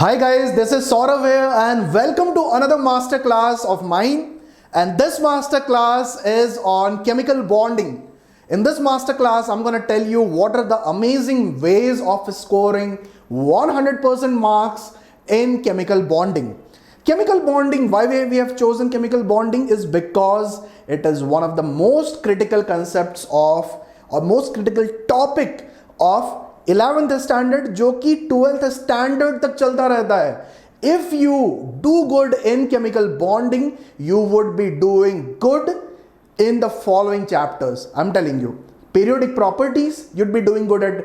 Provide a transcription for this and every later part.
Hi guys, this is Saurav here and welcome to another masterclass of mine. And this masterclass is on chemical bonding. In this masterclass, I'm going to tell you what are the amazing ways of scoring 100% marks in chemical bonding. Chemical bonding, why we have chosen chemical bonding is because it is one of the most critical concepts of or most critical topic of 11th standard जो कि 12th standard तक चलता रहता है. If you do good in chemical bonding you would be doing good in the following chapters. I'm telling you, periodic properties you'd be doing good at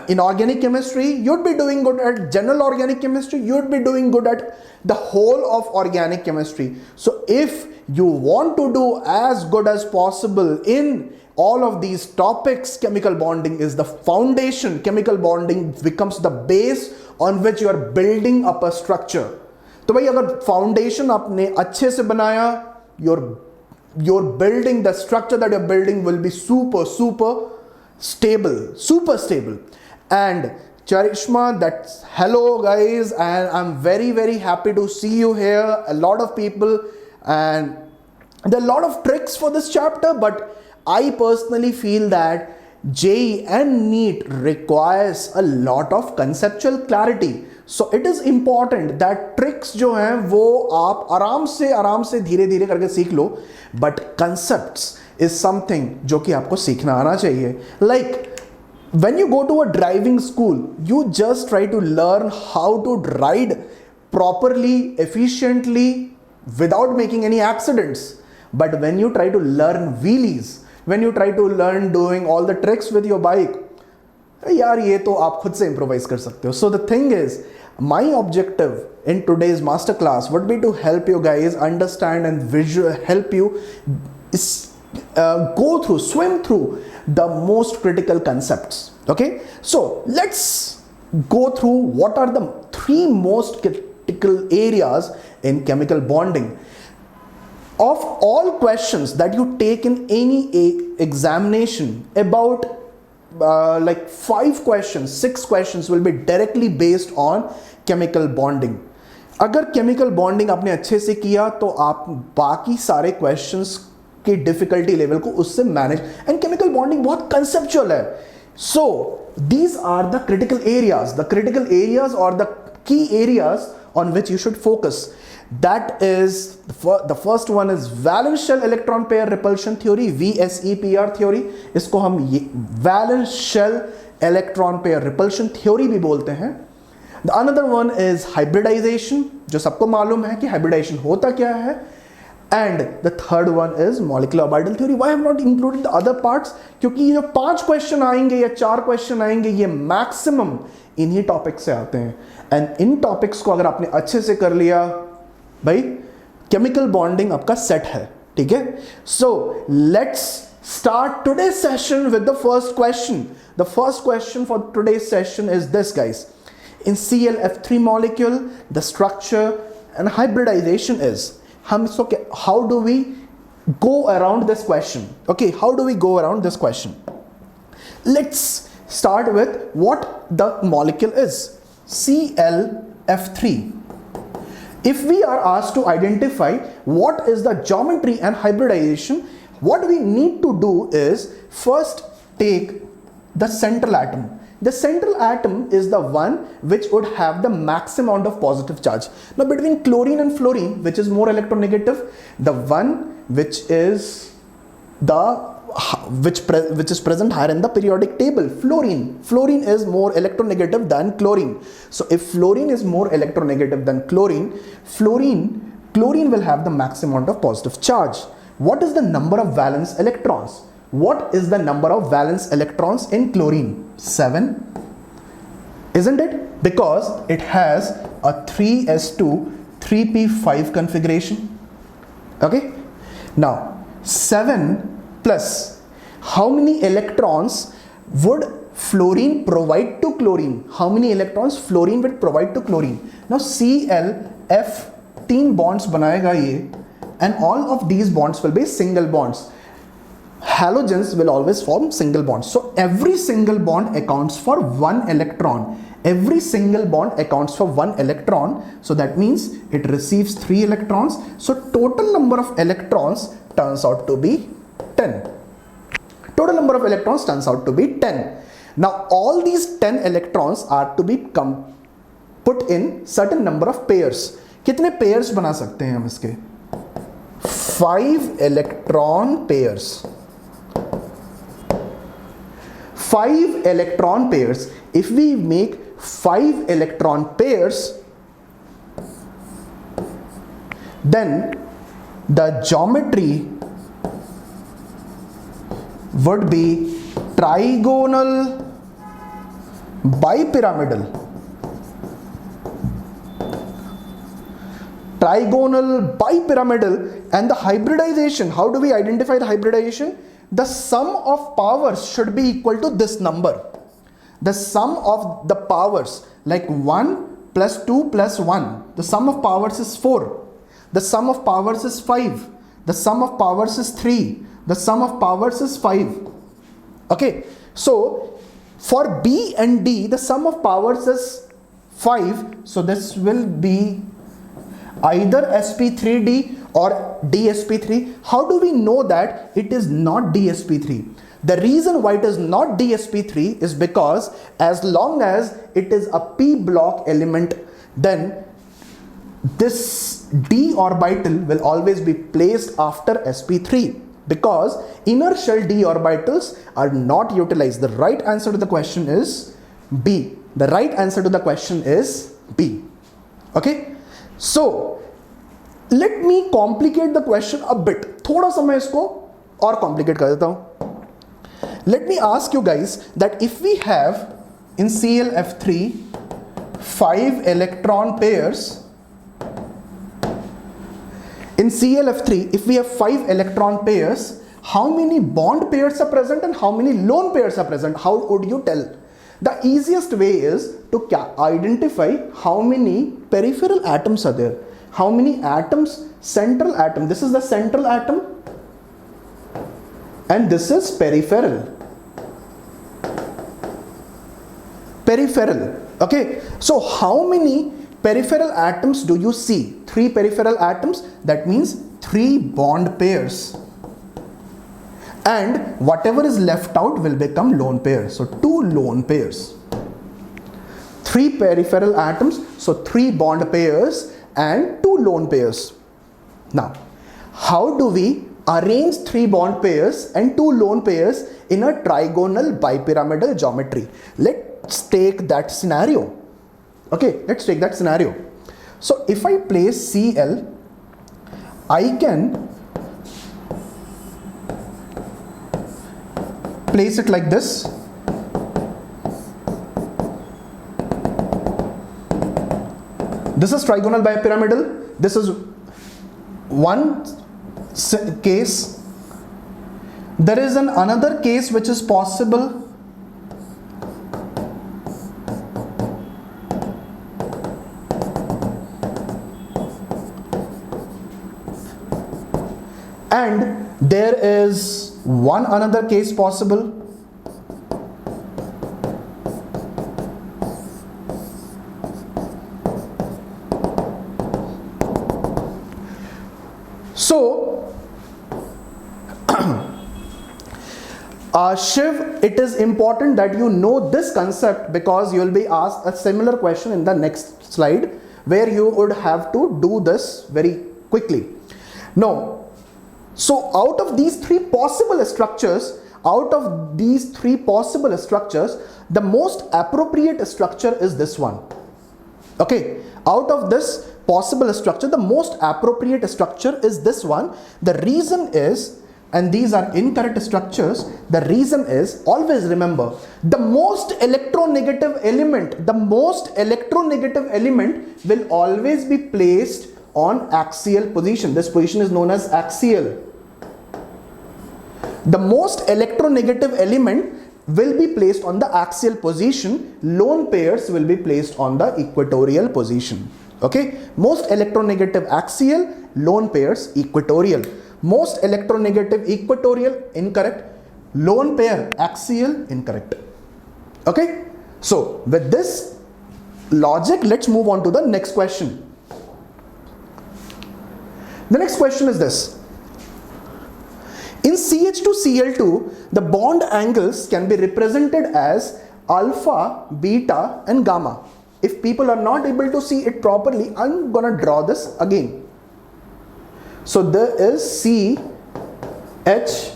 inorganic chemistry, you'd be doing good at general organic chemistry, you'd be doing good at the whole of organic chemistry. So if you want to do as good as possible in all of these topics, chemical bonding is the foundation. Chemical bonding becomes the base on which you are building up a structure. तो भाई अगर foundation आपने अच्छे से बनाया, you're building the structure that you're building will be super stable. And Charishma, that's hello guys, and I'm very happy to see you here. A lot of people, and there are a lot of tricks for this chapter, but I personally feel that JEE and NEET requires a lot of conceptual clarity. So it is important that tricks जो हैं वो आप आराम से धीरे करके सीख लो, but concepts is something जो कि आपको सीखना आना चाहिए. Like when you go to a driving school, you just try to learn how to ride properly, efficiently, without making any accidents. But when you try to learn wheelies, when you try to learn doing all the tricks with your bike, यार ये तो आप खुद से improvise कर सकते हो. So the thing is, my objective in today's masterclass would be to help you guys understand and help you swim through the most critical concepts. Okay, so let's go through what are the three most critical areas in chemical bonding. Of all questions that you take in any examination, about like 5 questions, 6 questions will be directly based on chemical bonding. अगर chemical bonding आपने अच्छे से किया तो आप बाकी सारे questions के difficulty level को उससे manage, and chemical bonding बहुत conceptual है. So these are the critical areas or the key areas on which you should focus. That is the first one is valence shell electron pair repulsion theory, VSEPR theory. इसको हम valence shell electron pair repulsion theory भी बोलते हैं. The another one is hybridization, जो सबको मालूम है कि hybridization होता क्या है. And the third one is molecular orbital theory. Why I have not included the other parts? क्योंकि ये जो 5 क्वेश्चन आएंगे या 4 क्वेश्चन आएंगे ये मैक्सिमम इन्हीं टॉपिक से आते हैं. एंड इन टॉपिक्स को अगर आपने अच्छे से कर लिया भाई, केमिकल बॉन्डिंग आपका सेट है. ठीक है, so let's start today session with the first question. The first question for today session is this guys. In ClF3 molecule the structure and hybridization is, हम इसको how do we go around this question? Okay, how do we go around this question? Let's start with what the molecule is. ClF3. If we are asked to identify what is the geometry and hybridization, what we need to do is first take the central atom. The central atom is the one which would have the maximum amount of positive charge. Now between chlorine and fluorine, which is more electronegative, the one which is which is present higher in the periodic table, fluorine is more electronegative than chlorine. So if fluorine is more electronegative than chlorine will have the maximum amount of positive charge. What is the number of valence electrons? What is the number of valence electrons in chlorine? 7, isn't it? Because it has a 3s2 3p5 configuration. Okay, now 7 plus how many electrons would fluorine provide to chlorine? How many electrons fluorine would provide to chlorine? Now ClF 3 bonds बनाएगा ये, and all of these bonds will be single bonds. halogens will always form single bonds. So every single bond accounts for one electron. Every single bond accounts for one electron. So that means it receives 3 electrons. So total number of electrons turns out to be 10. Total number of electrons turns out to be 10. Now all these 10 electrons are to be put in certain number of pairs. कितने pairs बना सकते हैं हम इसके? 5 electron pairs. 5 electron pairs. If we make 5 electron pairs, then the geometry would be trigonal bipyramidal. Trigonal bipyramidal. And the hybridization, how do we identify the hybridization? The sum of powers should be equal to this number. The sum of the powers, like 1 plus 2 plus 1, the sum of powers is 4. The sum of powers is 5. The sum of powers is 3. The sum of powers is 5. Okay, so for B and D, the sum of powers is 5. So this will be either sp3d or dsp3. How do we know that it is not dsp3? The reason why it is not dsp3 is because as long as it is a p block element, then this d orbital will always be placed after sp3, because inner shell d orbitals are not utilized. The right answer to the question is B. The right answer to the question is B. Okay, so let me complicate the question a bit. थोड़ा सा मैं इसको और complicate कर देता हूँ. Let me ask you guys that if we have in ClF3 5 electron pairs, in ClF3 if we have 5 electron pairs, how many bond pairs are present and how many lone pairs are present? How would you tell? The easiest way is to identify how many peripheral atoms are there. How many atoms? Central atom. This is the central atom and this is peripheral. Peripheral. Okay, so how many peripheral atoms do you see? 3 peripheral atoms. That means 3 bond pairs, and whatever is left out will become lone pairs. So 2 lone pairs. 3 peripheral atoms, so 3 bond pairs and 2 lone pairs. Now, how do we arrange 3 bond pairs and 2 lone pairs in a trigonal bipyramidal geometry? Let's take that scenario. Okay, let's take that scenario. So if I place Cl, I can place it like this. This is trigonal bipyramidal. This is one case. There is another case which is possible. And there is one another case possible. So, Shiv, it is important that you know this concept because you will be asked a similar question in the next slide where you would have to do this very quickly. Now, so out of these 3 possible structures, the most appropriate structure is this one. Okay, out of this possible structure, the most appropriate structure is this one. The reason is, and these are incorrect structures, the reason is, always remember, the most electronegative element will always be placed on axial position. This position is known as axial. The most electronegative element will be placed on the axial position. Lone pairs will be placed on the equatorial position. Okay, most electronegative axial, lone pairs equatorial. Most electronegative equatorial, incorrect. Lone pair axial, incorrect. Okay, so with this logic, let's move on to the next question. The next question is this. In CH2Cl2, the bond angles can be represented as alpha, beta and gamma. If people are not able to see it properly, I'm gonna draw this again. So there is C, H,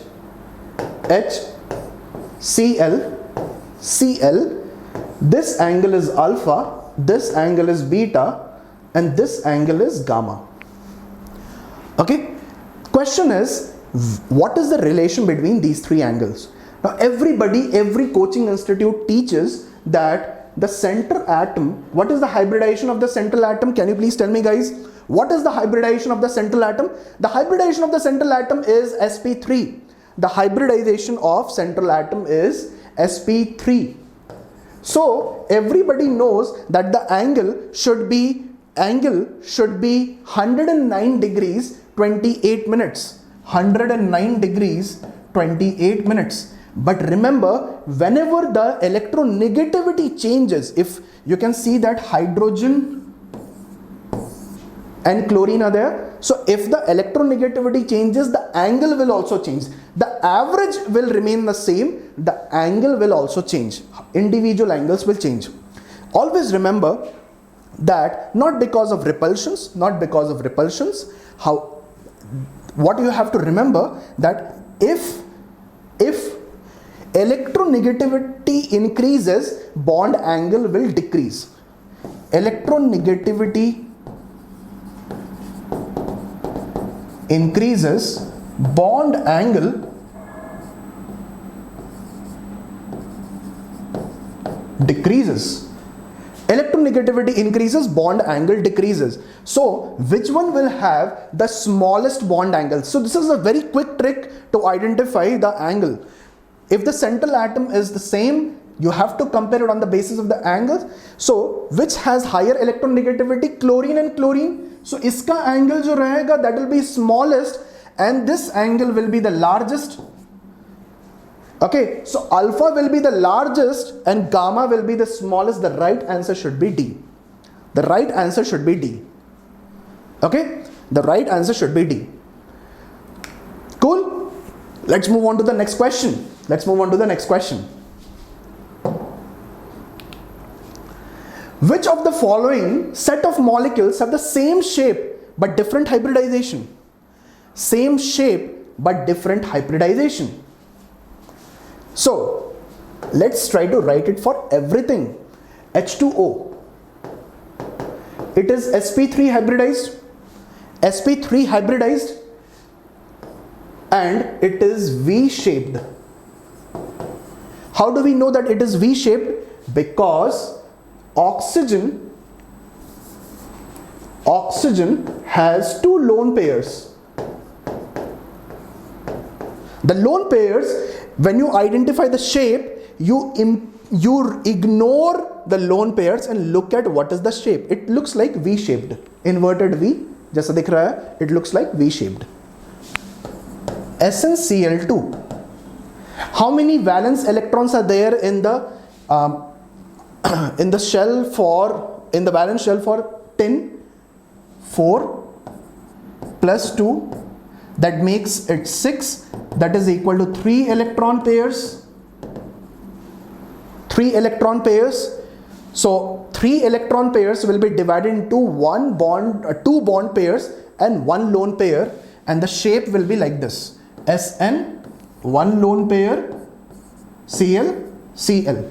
H, Cl, Cl. This angle is alpha, this angle is beta and this angle is gamma. Okay, question is, what is the relation between these three angles? Now every coaching institute teaches that the center atom, what is the hybridization of the central atom? Can you please tell me, guys? What is the hybridization of the central atom? The hybridization of the central atom is sp3. The hybridization of central atom is sp3. So everybody knows that the angle should be 109 degrees 28 minutes. 109 degrees 28 minutes. But remember, whenever the electronegativity changes, if you can see that hydrogen and chlorine are there, so if the electronegativity changes, the angle will also change. The average will remain the same, the angle will also change. Individual angles will change. Always remember that not because of repulsions, what you have to remember that if electronegativity increases, bond angle will decrease. Electronegativity increases, bond angle decreases. Electronegativity increases, bond angle decreases. So which one will have the smallest bond angle? So this is a very quick trick to identify the angle. If the central atom is the same, you have to compare it on the basis of the angles. So which has higher electronegativity? Chlorine and chlorine. So iska angle jo rahega, that will be smallest and this angle will be the largest. Okay, so alpha will be the largest and gamma will be the smallest. The right answer should be D. The right answer should be D. Okay, the right answer should be D. Cool? Let's move on to the next question. Which of the following set of molecules have the same shape but different hybridization? Same shape but different hybridization. So let's try to write it for everything. H2O, it is sp3 hybridized, and it is V-shaped. How do we know that it is V-shaped? Because oxygen has two lone pairs. The lone pairs, when you identify the shape, you ignore the lone pairs and look at what is the shape. It looks like V-shaped, inverted V, जैसा दिख रहा है, it looks like V-shaped. SnCl2. How many valence electrons are there in the valence shell for tin? 4 plus 2, that makes it 6. That is equal to 3 electron pairs. 3 electron pairs. So 3 electron pairs will be divided into two bond pairs and one lone pair, and the shape will be like this: Sn, one lone pair, Cl, Cl.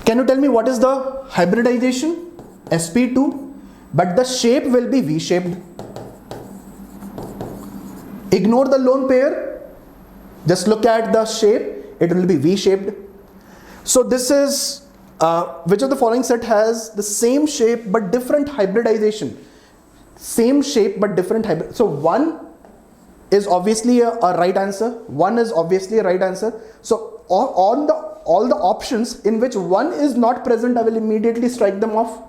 Can you tell me what is the hybridization? sp2, but the shape will be V-shaped. Ignore the lone pair, just look at the shape, it will be V-shaped. So this is which of the following set has the same shape but different hybridization? Same shape but different hybrid. So 1 is obviously a right answer. 1 is obviously a right answer. So all the options in which 1 is not present, I will immediately strike them off.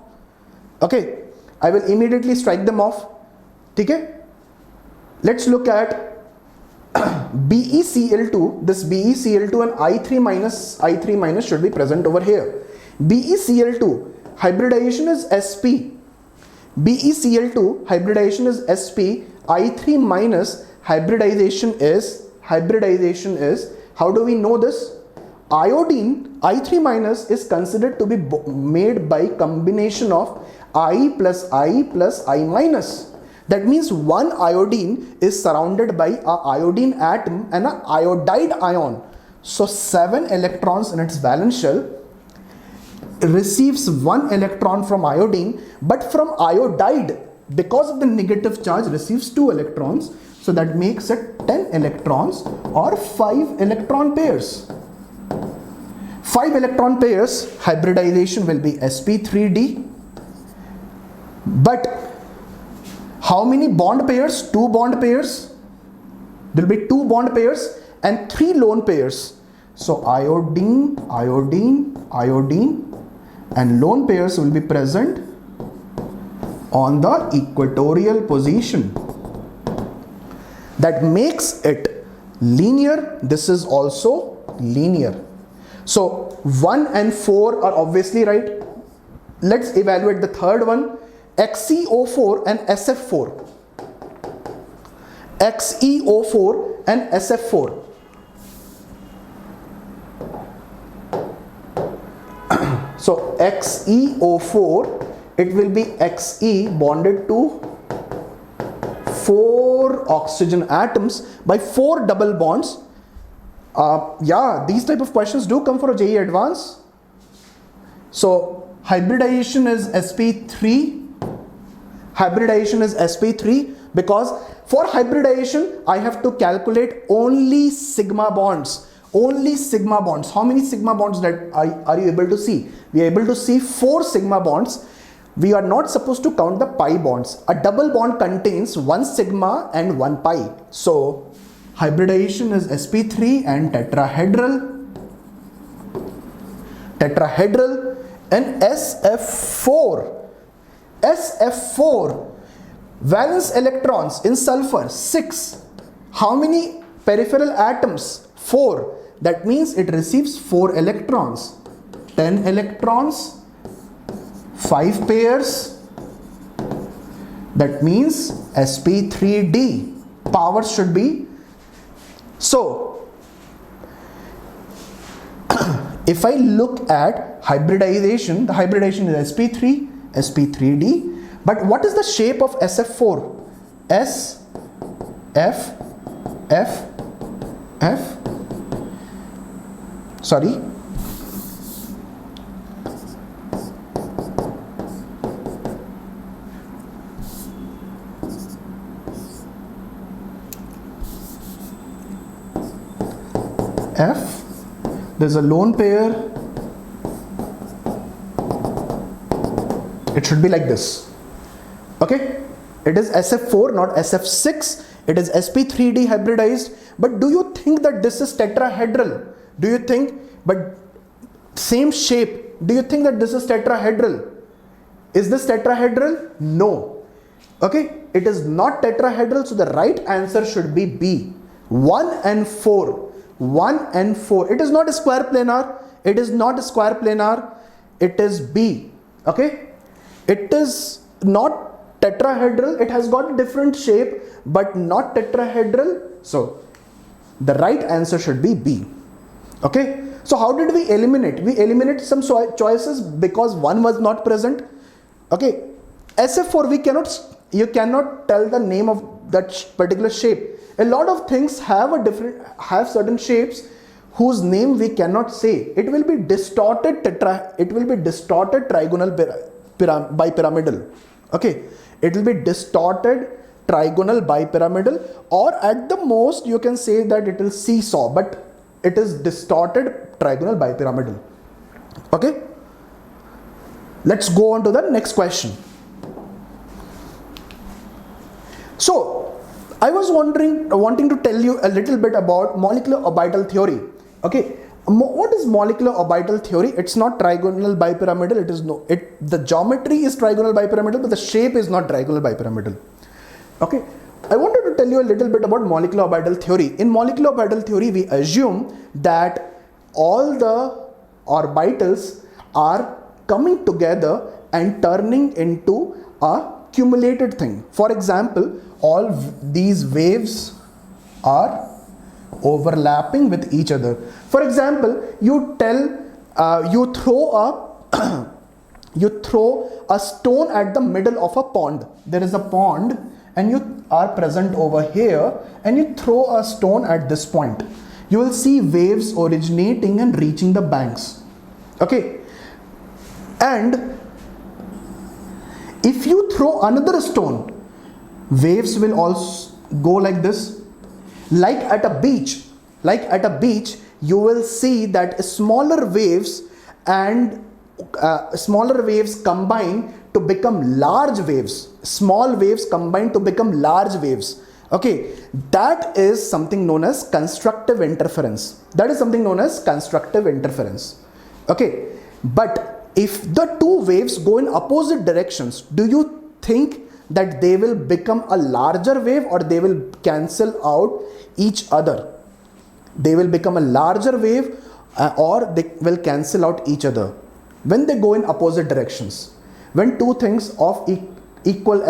Okay, I will immediately strike them off. Okay? Let's look at BeCl2. This BeCl2 and I3 minus should be present over here. BeCl2 hybridization is sp. BeCl2 hybridization is sp. I3 minus hybridization is how do we know this? Iodine I3 minus is considered to be made by combination of I plus I plus I minus. That means one iodine is surrounded by a iodine atom and a iodide ion. So 7 electrons in its valence shell, receives 1 electron from iodine, but from iodide, because of the negative charge, receives 2 electrons. So that makes it 10 electrons or 5 electron pairs. 5 electron pairs, hybridization will be sp3d. But how many bond pairs? 2 bond pairs. There will be 2 bond pairs and 3 lone pairs. So iodine, iodine, iodine, and lone pairs will be present on the equatorial position. That makes it linear. This is also linear. So 1 and 4 are obviously right. Let's evaluate the third one. XeO4 and SF4. XeO4 and SF4. So XeO4, it will be Xe bonded to 4 oxygen atoms by 4 double bonds. Yeah, these type of questions do come for a JEE advance. So hybridization is sp3. Hybridization is sp3 because for hybridization I have to calculate only sigma bonds. Only sigma bonds. How many sigma bonds that are you able to see? We are able to see 4 sigma bonds. We are not supposed to count the pi bonds. A double bond contains 1 sigma and 1 pi. So hybridization is sp3 and tetrahedral. Tetrahedral and SF4. SF4, valence electrons in sulfur 6. How many peripheral atoms? 4. That means it receives 4 electrons. 10 electrons, 5 pairs. That means sp3d. Power should be. So if I look at hybridization, the hybridization is sp3. sp3d, but what is the shape of SF4? S, F, F, F, sorry, F, there's a lone pair. It should be like this. Okay, it is SF4, not SF6. It is sp3d hybridized. But do you think that this is tetrahedral? Do you think, but same shape, do you think that this is tetrahedral? Is this tetrahedral? No. Okay, it is not tetrahedral, so the right answer should be B. 1 and 4. 1 and 4. It is not a square planar. It is not a square planar. It is B. Okay. It is not tetrahedral. It has got a different shape, but not tetrahedral. So the right answer should be B. Okay. So how did we eliminate? We eliminated some choices because 1 was not present. Okay. SF4, you cannot tell the name of that particular shape. A lot of things have certain shapes whose name we cannot say. It will be distorted trigonal bipyramidal. Okay, it will be distorted trigonal bipyramidal, or at the most you can say that it will seesaw, but it is distorted trigonal bipyramidal. Okay, let's go on to the next question. So I was wanting to tell you a little bit about molecular orbital theory. Okay, what is molecular orbital theory? It's not trigonal bipyramidal. The geometry is trigonal bipyramidal, but the shape is not trigonal bipyramidal. Okay, I wanted to tell you a little bit about molecular orbital theory. In molecular orbital theory, we assume that all the orbitals are coming together and turning into a cumulated thing. For example, all these waves are overlapping with each other. For example, you throw a stone at the middle of a pond. There is a pond and you are present over here and you throw a stone at this point. You will see waves originating and reaching the banks. Okay. And if you throw another stone, waves will also go like this. Like at a beach, you will see that smaller waves combine to become large waves. Small waves combine to become large waves. Okay, that is something known as constructive interference. Okay, but if the two waves go in opposite directions, do you think that they will become a larger wave or they will cancel out each other? They will become a larger wave or they will cancel out each other when they go in opposite directions. When two things of equal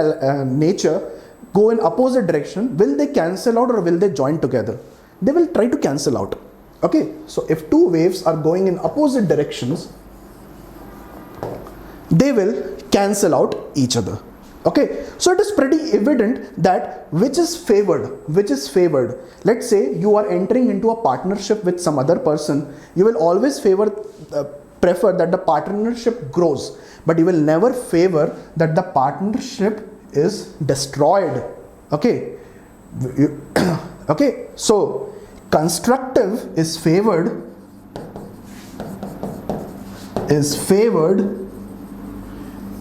nature go in opposite direction, will they cancel out or will they join together? They will try to cancel out. Okay, so if two waves are going in opposite directions, they will cancel out each other. Okay, so it is pretty evident that which is favored. Let's say you are entering into a partnership with some other person, you will always prefer that the partnership grows, but you will never favor that the partnership is destroyed. Okay. Okay, so constructive is favored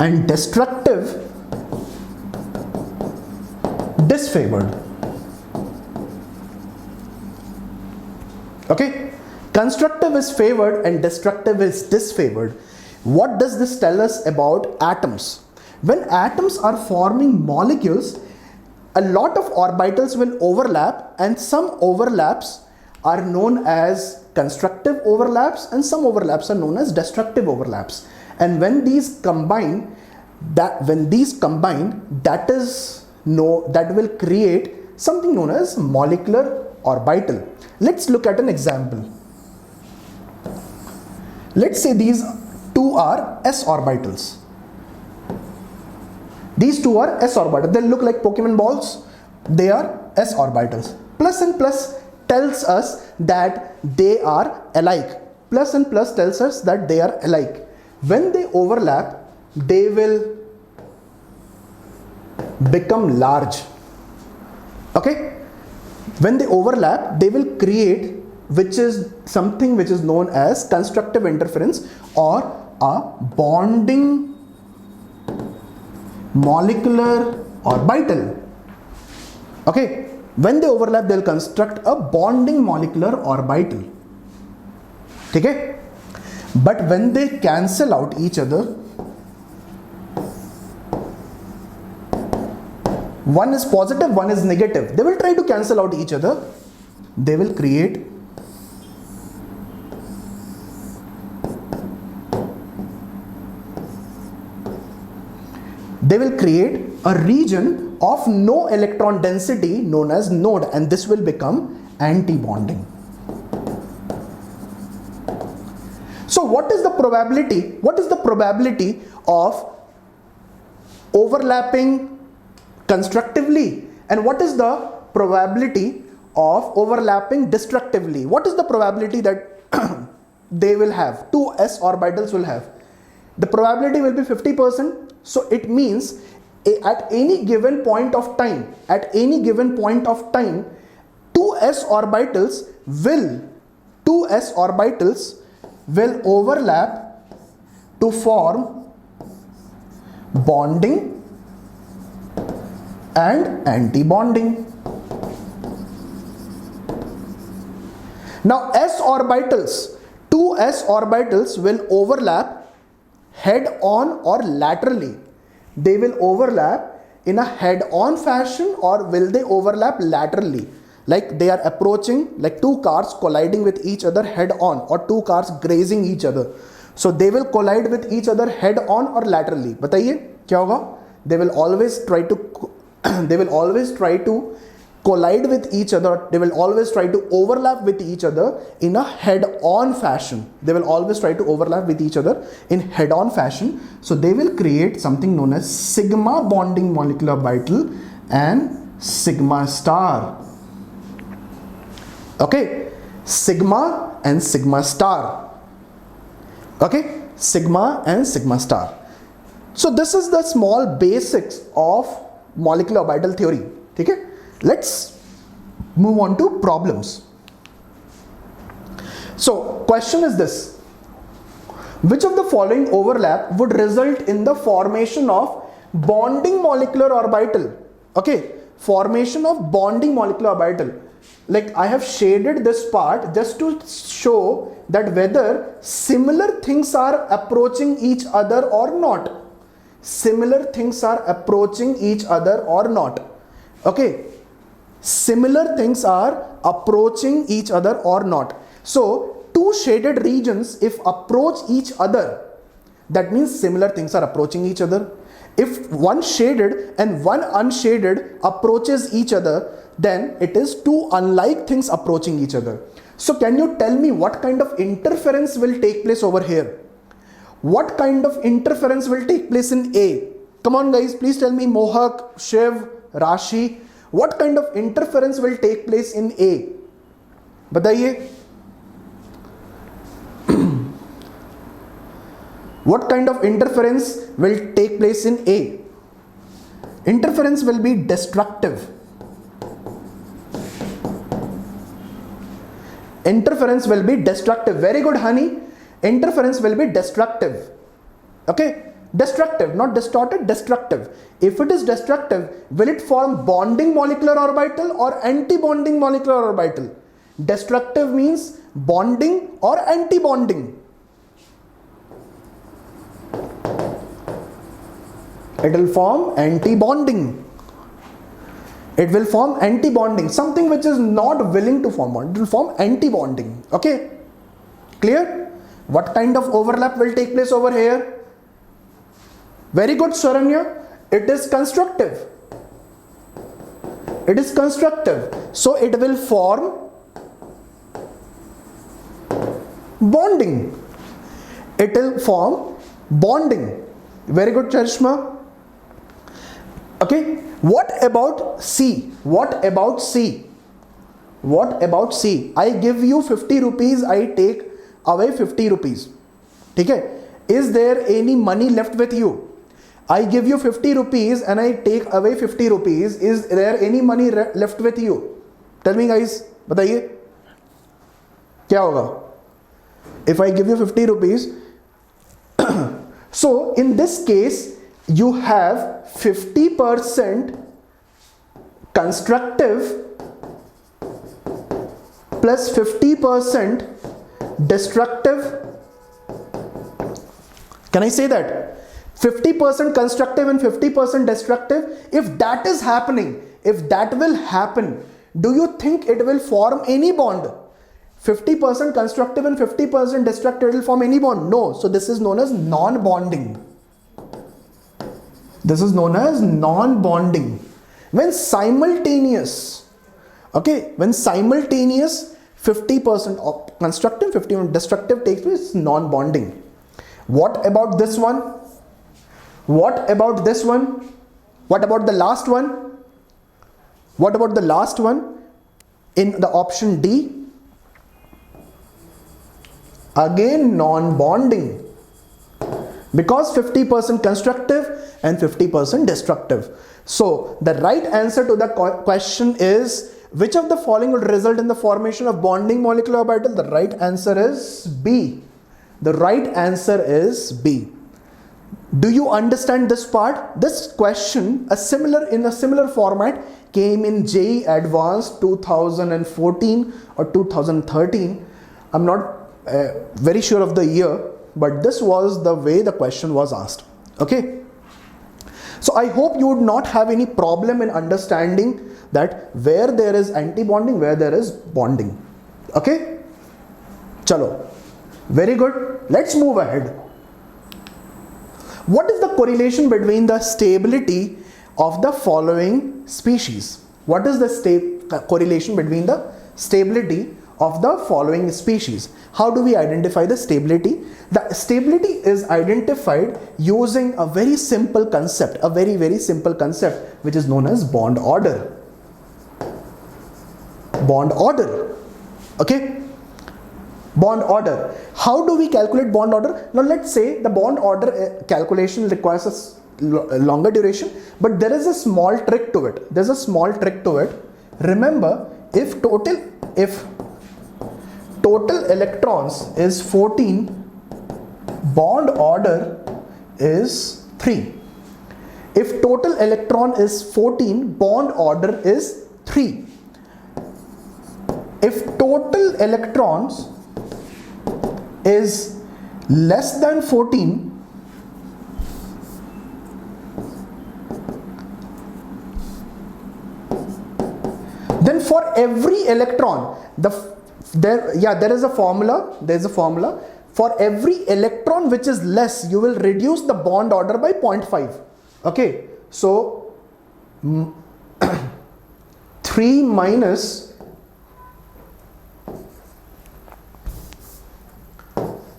and destructive disfavored. Okay, constructive is favored and destructive is disfavored. What does this tell us about atoms? When atoms are forming molecules, a lot of orbitals will overlap, and some overlaps are known as constructive overlaps and some overlaps are known as destructive overlaps. And when these combine, that will create something known as molecular orbital. Let's look at an example. Let's say these two are s orbitals. These two are s orbitals. They look like Pokemon balls. They are s orbitals. Plus and plus tells us that they are alike. Plus and plus tells us that they are alike. When they overlap, they will become large. Okay, when they overlap, they will create something which is known as constructive interference or a bonding molecular orbital. Okay, when they overlap, they will construct a bonding molecular orbital. Okay, but when they cancel out each other, one is positive, one is negative. They will try to cancel out each other. They will create a region of no electron density known as node, and this will become anti-bonding. So what is the probability? What is the probability of overlapping constructively, and what is the probability of overlapping destructively? What is the probability that they will have, two s orbitals will have? The probability will be 50%. So it means at any given point of time, two s orbitals will overlap to form bonding and anti-bonding. Now two s orbitals will overlap head on or laterally. They will overlap in a head-on fashion, or will they overlap laterally? Like they are approaching, like two cars colliding with each other head-on, or two cars grazing each other. So they will collide with each other head-on or laterally. बताइए क्या होगा? They will always try to collide with each other. They will always try to overlap with each other in a head-on fashion. They will always try to overlap with each other in head-on fashion. So they will create something known as sigma bonding molecular orbital and sigma star. Okay, sigma and sigma star. Okay, sigma and sigma star. So this is the small basics of molecular orbital theory. Okay, let's move on to problems. So question is this: which of the following overlap would result in the formation of bonding molecular orbital? Okay, formation of bonding molecular orbital. Like I have shaded this part just to show that whether similar things are approaching each other or not. Similar things are approaching each other or not. Okay, similar things are approaching each other or not. So two shaded regions if approach each other, that means similar things are approaching each other. If one shaded and one unshaded approaches each other, then it is two unlike things approaching each other. So can you tell me what kind of interference will take place over here? What kind of interference will take place in A? Come on guys, please tell me, Mohak, Shiv, Rashi, what kind of interference will take place in A? बताइए. What kind of interference will take place in A? Interference will be destructive. Interference will be destructive. Very good, honey. Interference will be destructive. Okay, destructive, not distorted, destructive. If it is destructive, will it form bonding molecular orbital or anti-bonding molecular orbital? Destructive means bonding or anti-bonding. It will form anti-bonding. It will form anti-bonding, something which is not willing to form bond. It will form anti-bonding. Okay, clear? What kind of overlap will take place over here? Very good, Swaranya. It is constructive. It is constructive. So it will form bonding. It will form bonding. Very good, Charishma. Okay, what about C? What about C? What about C? I give you 50 rupees, I take away 50 rupees. Okay, is there any money left with you? I give you 50 rupees and I take away 50 rupees. Is there any money left with you? Tell me guys, बताइए क्या होगा? If I give you 50 rupees, so in this case, you have 50% constructive plus 50% destructive. Can I say that? 50% constructive and 50% destructive. If that is happening, if that will happen, do you think it will form any bond? 50% constructive and 50% destructive, it will form any bond? No. So this is known as non-bonding. This is known as non-bonding. When simultaneous, okay, when simultaneous 50% of constructive, 50% destructive takes place, it's non-bonding. What about this one? What about this one? What about the last one? What about the last one in the option D? Again, non-bonding, because 50% constructive and 50% destructive. So the right answer to the question is, which of the following would result in the formation of bonding molecular orbital? The right answer is B. The right answer is B. Do you understand this part? This question, in a similar format, came in JEE Advanced 2014 or 2013. I'm not very sure of the year, but this was the way the question was asked. Okay, So I hope you would not have any problem in understanding that where there is anti-bonding, where there is bonding. Okay? Chalo. Very good. Let's move ahead. What is the correlation between the stability of the following species? What is the correlation between the stability of the following species? How do we identify the stability? The stability is identified using a very simple concept, a very simple concept, which is known as bond order. Bond order. Okay? Bond order. How do we calculate bond order? Now let's say the bond order calculation requires a longer duration, but there is a small trick to it. There's a small trick to it. Remember, if total electrons is 14, bond order is 3. If total electron is 14, bond order is 3. If total electrons is less than 14, then for every electron, there is a formula. There is a formula. For every electron which is less, you will reduce the bond order by 0.5. Okay, so 3 minus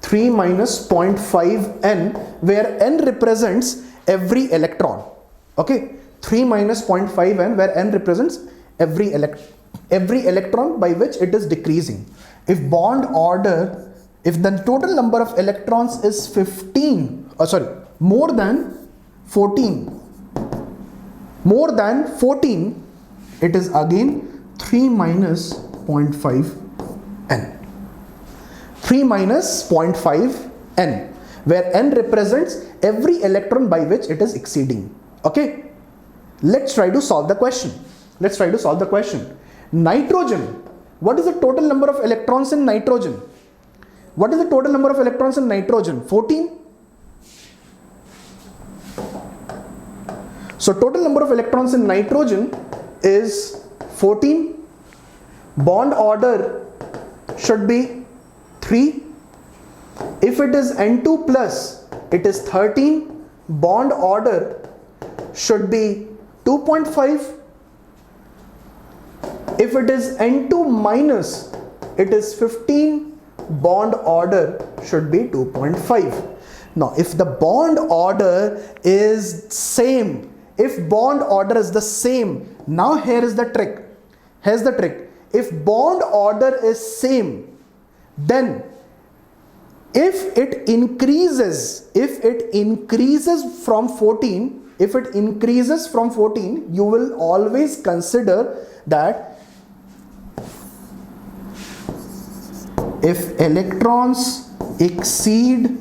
0.5 n, where n represents every electron. Okay, 3 minus 0.5 n, where n represents every electron by which it is decreasing. If the total number of electrons is more than 14, it is again 3 minus 0.5 n. 3 minus 0.5 n, where n represents every electron by which it is exceeding. Okay, let's try to solve the question. Nitrogen. What is the total number of electrons in nitrogen? 14. So total number of electrons in nitrogen is 14. Bond order should be 3. If it is N2 plus, it is 13. Bond order should be 2.5. If it is N2 minus, it is 15. Bond order should be 2.5. Now, if the bond order is same, if bond order is the same, now here is the trick. Here's the trick. If bond order is same, then if it increases from 14, you will always consider that if electrons exceed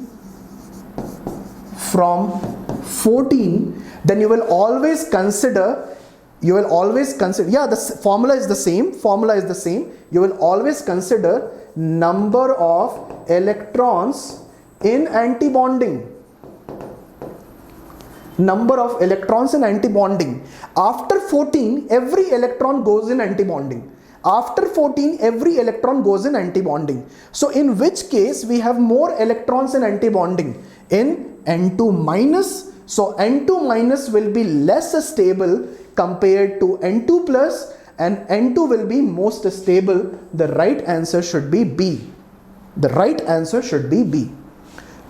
from 14, then you will always consider, the formula is the same, you will always consider number of electrons in antibonding. After 14, every electron goes in antibonding. So in which case we have more electrons in antibonding? In N2 minus. So N2 minus will be less stable compared to N2 plus, and N2 will be most stable. The right answer should be B.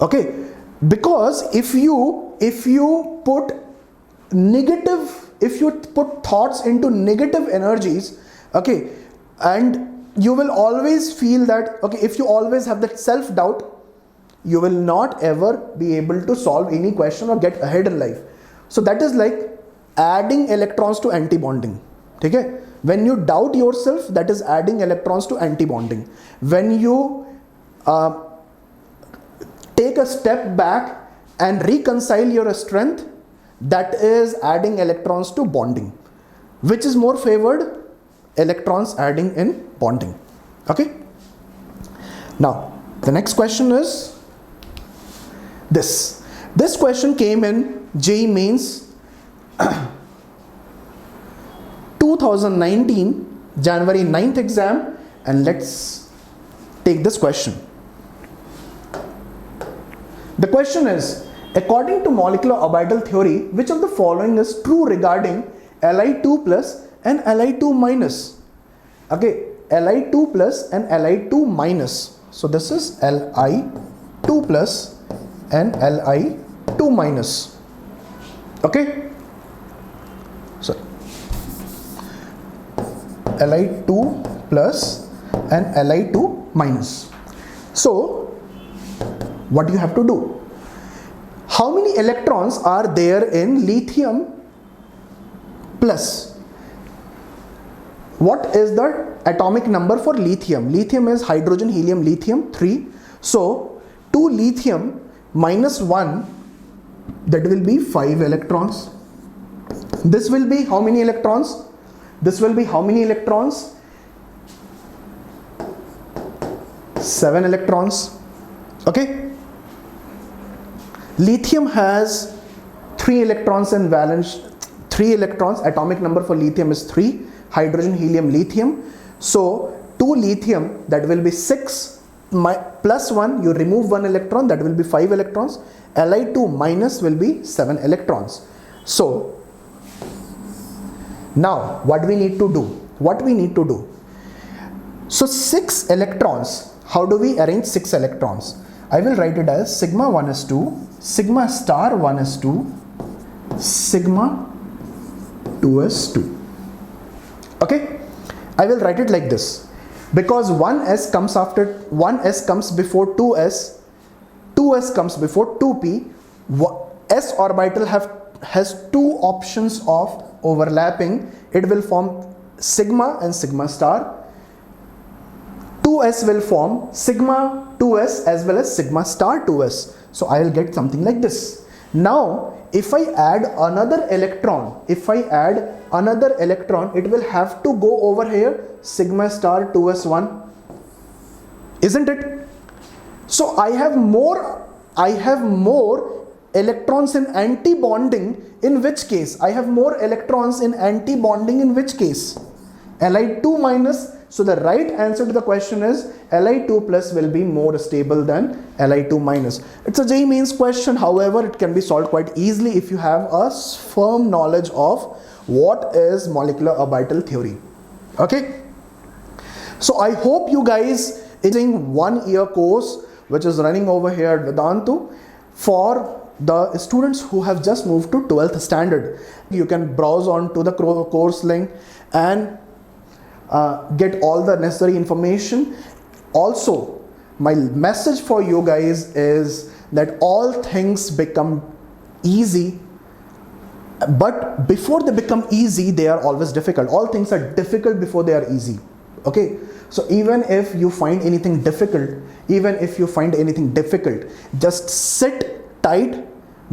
Okay, because if you put thoughts into negative energies, okay, and you will always feel that, okay, if you always have that self-doubt, you will not ever be able to solve any question or get ahead in life. So that is like adding electrons to antibonding. Okay? When you doubt yourself, that is adding electrons to antibonding. When you take a step back and reconcile your strength, that is adding electrons to bonding. Which is more favored? Electrons adding in bonding. Okay? Now, the next question is this. This question came in JEE mains 2019 January 9th exam, and let's take this question. The question is, according to molecular orbital theory, which of the following is true regarding Li2 plus and Li2 minus? Okay, Li2 plus and Li2 minus. So this is Li2 plus and Li2 minus. Okay, so Li2 plus and Li2 minus. So what do you have to do? How many electrons are there in lithium plus? What is the atomic number for lithium? Lithium is hydrogen, helium, lithium 3. So 2 lithium minus 1, that will be 5 electrons. This will be how many electrons? This will be how many electrons? 7 electrons. Okay. Lithium has 3 electrons in valence, 3 electrons. Atomic number for lithium is 3. Hydrogen, helium, lithium. So 2 lithium, that will be 6 plus 1, you remove 1 electron, that will be 5 electrons. Li2 minus will be 7 electrons. So now what we need to do? What we need to do? So 6 electrons, how do we arrange 6 electrons? I will write it as sigma 1s2, sigma star 1s2, sigma 2s2. Okay, I will write it like this, because 1s comes before 2s, 2s comes before 2p. S orbital has 2 options of overlapping. It will form sigma and sigma star. 2s will form sigma 2s as well as sigma star 2s. So I will get something like this. Now if I add another electron, it will have to go over here, sigma star 2s1, isn't it? So I have more electrons in anti-bonding, in which case? I have more electrons in anti-bonding, in which case? Li2 minus. So the right answer to the question is Li2 plus will be more stable than Li2 minus. It's a JEE mains question, however it can be solved quite easily if you have a firm knowledge of what is molecular orbital theory. Okay, so I hope you guys in 1 year course which is running over here at Vedantu for the students who have just moved to 12th standard. You can browse on to the course link and get all the necessary information. Also, my message for you guys is that all things become easy, but before they become easy, they are always difficult. All things are difficult before they are easy. Okay, so even if you find anything difficult, just sit tight,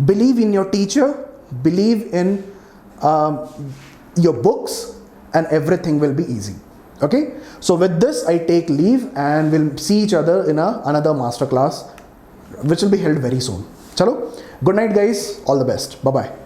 believe in your teacher, believe in your books, and everything will be easy. Okay, so with this I take leave, and we'll see each other in another master class which will be held very soon. Chalo, good night guys, all the best, bye bye.